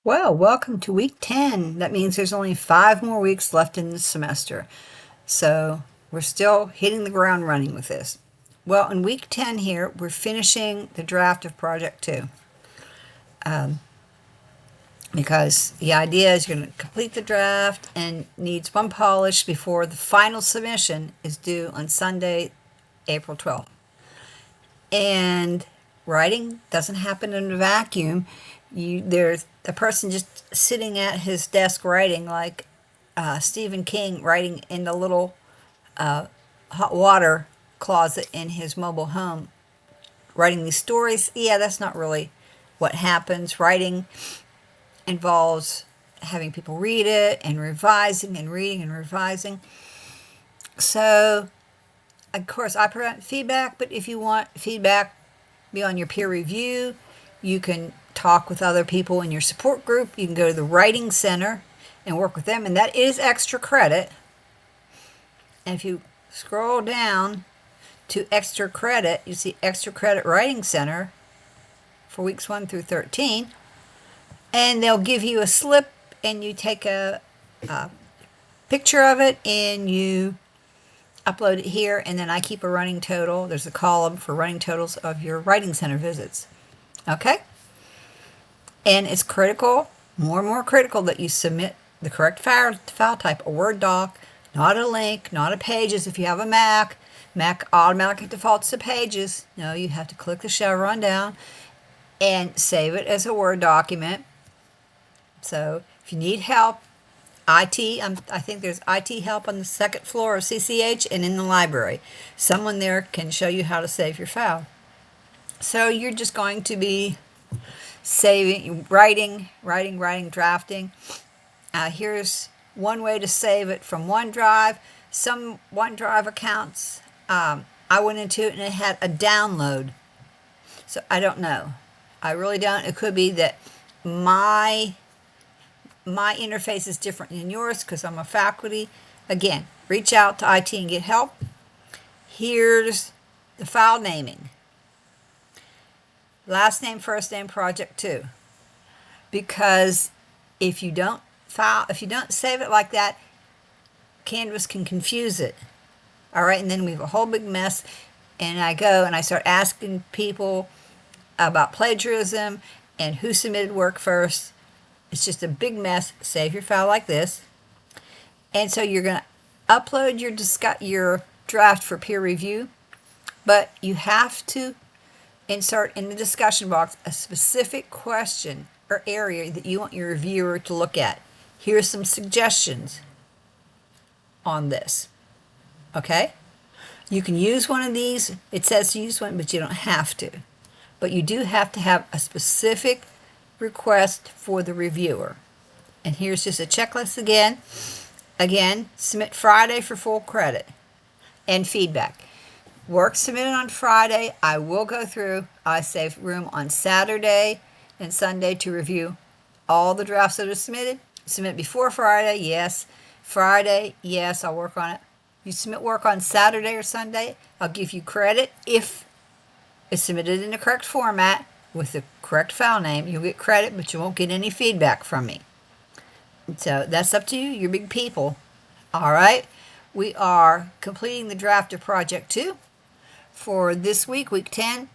Well, welcome to week 10. That means there's only 5 more weeks left in the semester. So we're still hitting the ground running with this. Well, in week 10 here, we're finishing the draft of Project 2. Because the idea is you're going to complete the draft and needs one polish before the final submission is due on Sunday, April 12th. And writing doesn't happen in a vacuum. There's a person just sitting at his desk writing, like Stephen King writing in the little hot water closet in his mobile home, writing these stories. Yeah, that's not really what happens. Writing involves having people read it and revising and reading and revising. So, of course, I provide feedback, but if you want feedback beyond your peer review, you can talk with other people in your support group. You can go to the Writing Center and work with them, and that is extra credit. And if you scroll down to extra credit, you see Extra Credit Writing Center for weeks 1 through 13. And they'll give you a slip, and you take a picture of it, and you upload it here, and then I keep a running total. There's a column for running totals of your Writing Center visits. Okay? And it's critical, more and more critical, that you submit the correct file type, a Word doc, not a link, not a Pages. If you have a Mac automatically defaults to Pages. No, you have to click the chevron down and save it as a Word document. So if you need help, I think there's IT help on the second floor of CCH and in the library. Someone there can show you how to save your file. So you're just going to be saving, writing, drafting. Here's one way to save it from OneDrive. Some OneDrive accounts, I went into it and it had a download. So I don't know. I really don't. It could be that my interface is different than yours because I'm a faculty. Again, reach out to IT and get help. Here's the file naming. Last name, first name, Project 2. Because if you don't save it like that, Canvas can confuse it. All right, and then we have a whole big mess. And I go and I start asking people about plagiarism and who submitted work first. It's just a big mess. Save your file like this. And so you're going to upload your draft for peer review, but you have to insert in the discussion box a specific question or area that you want your reviewer to look at. Here's some suggestions on this. Okay? You can use one of these. It says to use one, but you don't have to. But you do have to have a specific request for the reviewer. And here's just a checklist again. Again, submit Friday for full credit and feedback. Work submitted on Friday, I will go through. I save room on Saturday and Sunday to review all the drafts that are submitted. Submit before Friday, yes. Friday, yes, I'll work on it. You submit work on Saturday or Sunday, I'll give you credit if it's submitted in the correct format with the correct file name. You'll get credit, but you won't get any feedback from me. So that's up to you. You're big people. All right. We are completing the draft of Project 2 for this week, week 10.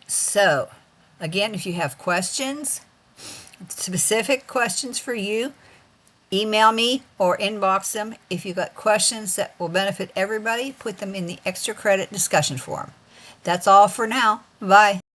So, again, if you have questions, specific questions for you, email me or inbox them. If you've got questions that will benefit everybody, put them in the extra credit discussion forum. That's all for now. Bye.